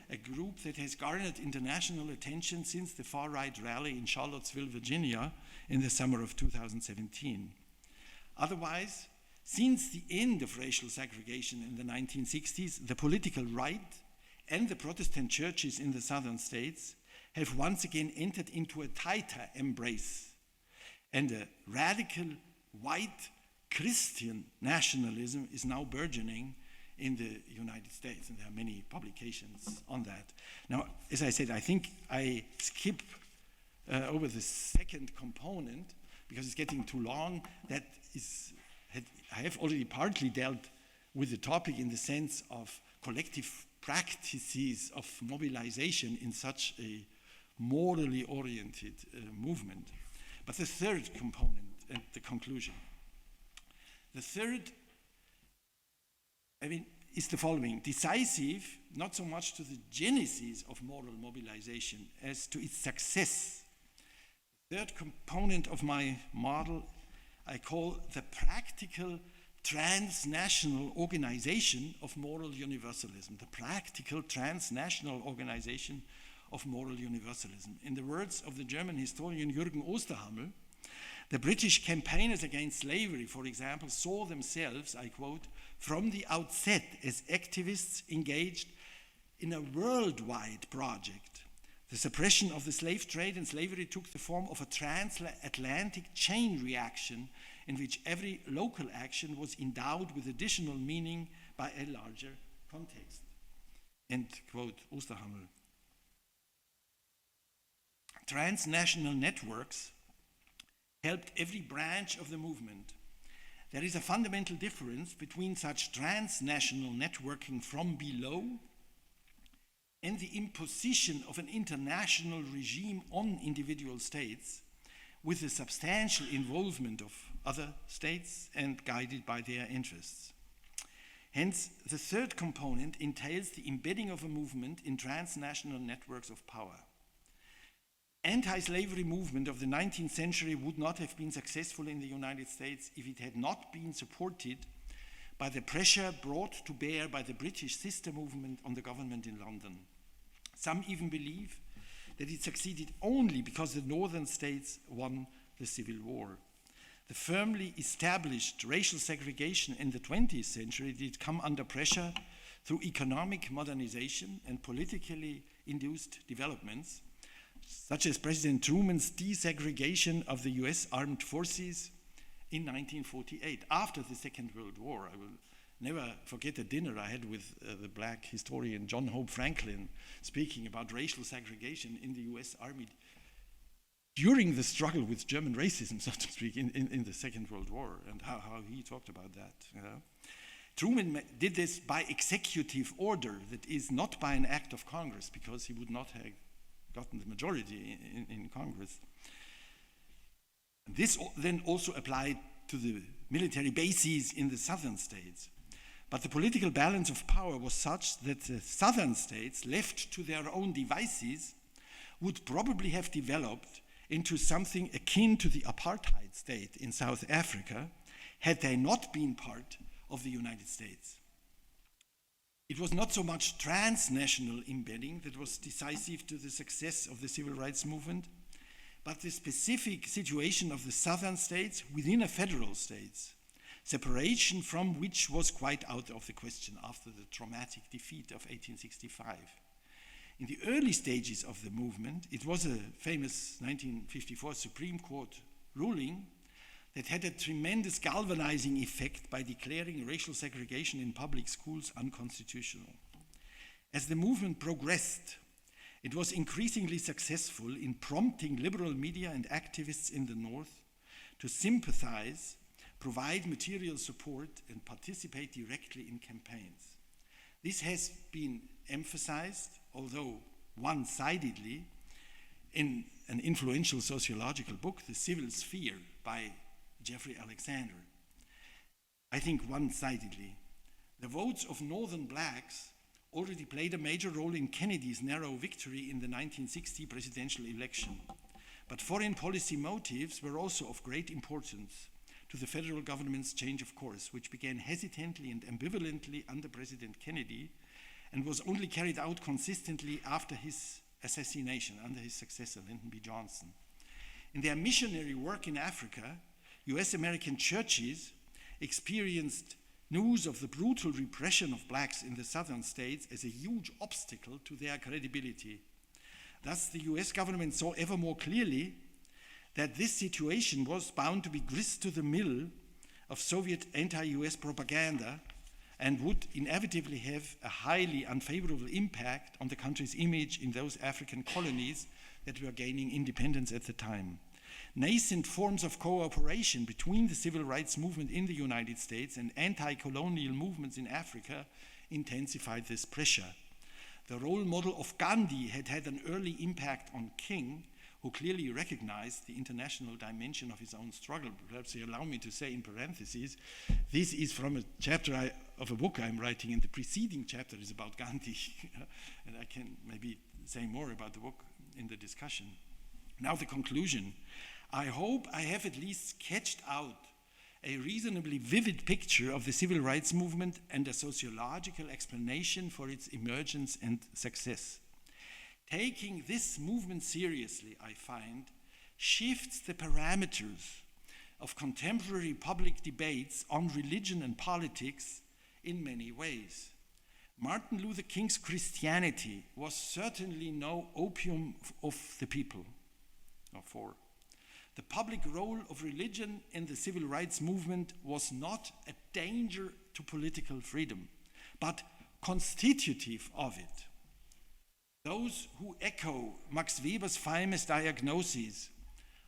a group that has garnered international attention since the far-right rally in Charlottesville, Virginia in the summer of 2017. Otherwise, since the end of racial segregation in the 1960s, the political right and the Protestant churches in the southern states have once again entered into a tighter embrace, and a radical white Christian nationalism is now burgeoning in the United States, and there are many publications on that. Now, as I said, I think I skip over the second component because it's getting too long. I have already partly dealt with the topic in the sense of collective practices of mobilization in such a morally oriented movement. But the third component and the conclusion. The third, is the following: decisive, not so much to the genesis of moral mobilization as to its success. The third component of my model I call the practical transnational organization of moral universalism. The practical transnational organization of moral universalism. In the words of the German historian Jürgen Osterhammel, the British campaigners against slavery, for example, saw themselves, I quote, from the outset as activists engaged in a worldwide project. The suppression of the slave trade and slavery took the form of a transatlantic chain reaction in which every local action was endowed with additional meaning by a larger context. End quote, Osterhammel. Transnational networks helped every branch of the movement. There is a fundamental difference between such transnational networking from below and the imposition of an international regime on individual states with the substantial involvement of other states and guided by their interests. Hence, the third component entails the embedding of a movement in transnational networks of power. Anti-slavery movement of the 19th century would not have been successful in the United States if it had not been supported by the pressure brought to bear by the British sister movement on the government in London. Some even believe that it succeeded only because the northern states won the Civil War. The firmly established racial segregation in the 20th century did come under pressure through economic modernization and politically induced developments, such as President Truman's desegregation of the US armed forces in 1948, after the Second World War. I will never forget a dinner I had with the black historian John Hope Franklin, speaking about racial segregation in the US Army during the struggle with German racism, so to speak, in the Second World War, and how he talked about that. You know? Truman did this by executive order, that is not by an act of Congress, because he would not have gotten the majority in Congress. And this then also applied to the military bases in the southern states. But the political balance of power was such that the southern states, left to their own devices, would probably have developed into something akin to the apartheid state in South Africa had they not been part of the United States. It was not so much transnational embedding that was decisive to the success of the civil rights movement, but the specific situation of the southern states within a federal state, separation from which was quite out of the question after the traumatic defeat of 1865. In the early stages of the movement, it was a famous 1954 Supreme Court ruling that had a tremendous galvanizing effect by declaring racial segregation in public schools unconstitutional. As the movement progressed, it was increasingly successful in prompting liberal media and activists in the North to sympathize, provide material support, and participate directly in campaigns. This has been emphasized, although one-sidedly, in an influential sociological book, The Civil Sphere, by Jeffrey Alexander. I think one-sidedly. The votes of northern blacks already played a major role in Kennedy's narrow victory in the 1960 presidential election. But foreign policy motives were also of great importance to the federal government's change of course, which began hesitantly and ambivalently under President Kennedy, and was only carried out consistently after his assassination under his successor, Lyndon B. Johnson. In their missionary work in Africa, US American churches experienced news of the brutal repression of blacks in the southern states as a huge obstacle to their credibility. Thus, the US government saw ever more clearly that this situation was bound to be grist to the mill of Soviet anti-US propaganda and would inevitably have a highly unfavorable impact on the country's image in those African colonies that were gaining independence at the time. Nascent forms of cooperation between the civil rights movement in the United States and anti-colonial movements in Africa intensified this pressure. The role model of Gandhi had had an early impact on King, who clearly recognized the international dimension of his own struggle. Perhaps you allow me to say in parentheses, this is from a chapter of a book I'm writing, and the preceding chapter is about Gandhi. And I can maybe say more about the book in the discussion. Now the conclusion. I hope I have at least sketched out a reasonably vivid picture of the civil rights movement and a sociological explanation for its emergence and success. Taking this movement seriously, I find, shifts the parameters of contemporary public debates on religion and politics in many ways. Martin Luther King's Christianity was certainly no opium of the people, or for. The public role of religion in the civil rights movement was not a danger to political freedom, but constitutive of it. Those who echo Max Weber's famous diagnosis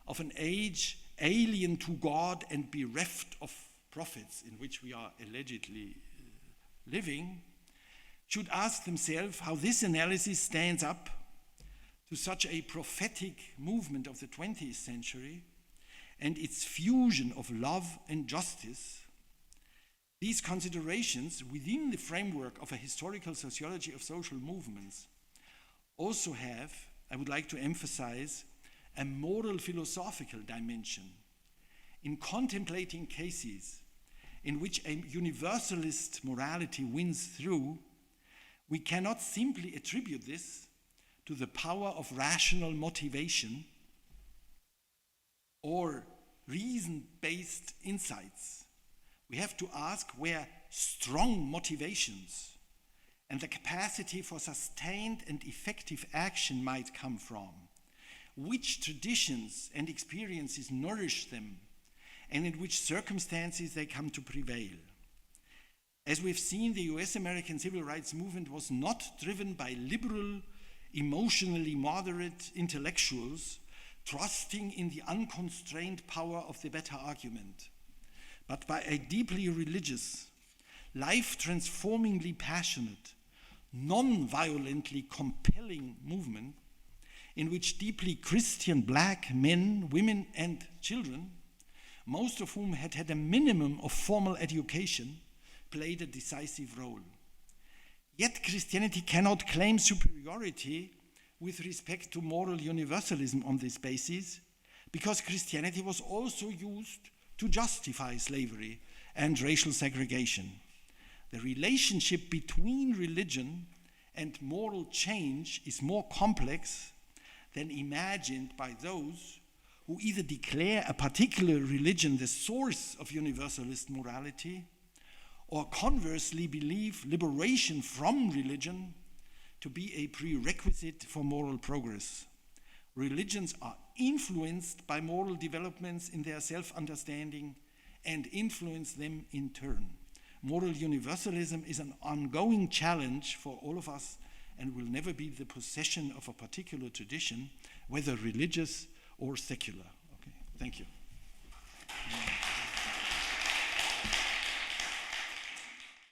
of an age alien to God and bereft of prophets, in which we are allegedly living, should ask themselves how this analysis stands up to such a prophetic movement of the 20th century and its fusion of love and justice. These considerations within the framework of a historical sociology of social movements also have, I would like to emphasize, a moral philosophical dimension. In contemplating cases in which a universalist morality wins through, we cannot simply attribute this to the power of rational motivation or reason-based insights. We have to ask where strong motivations and the capacity for sustained and effective action might come from, which traditions and experiences nourish them, and in which circumstances they come to prevail. As we've seen, the US American civil rights movement was not driven by liberal, emotionally moderate intellectuals trusting in the unconstrained power of the better argument, but by a deeply religious, life-transformingly passionate, non-violently compelling movement in which deeply Christian black men, women, and children, most of whom had had a minimum of formal education, played a decisive role. Yet Christianity cannot claim superiority with respect to moral universalism on this basis, because Christianity was also used to justify slavery and racial segregation. The relationship between religion and moral change is more complex than imagined by those who either declare a particular religion the source of universalist morality, or conversely believe liberation from religion to be a prerequisite for moral progress. Religions are influenced by moral developments in their self-understanding and influence them in turn. Moral universalism is an ongoing challenge for all of us and will never be the possession of a particular tradition, whether religious or secular. Okay, thank you.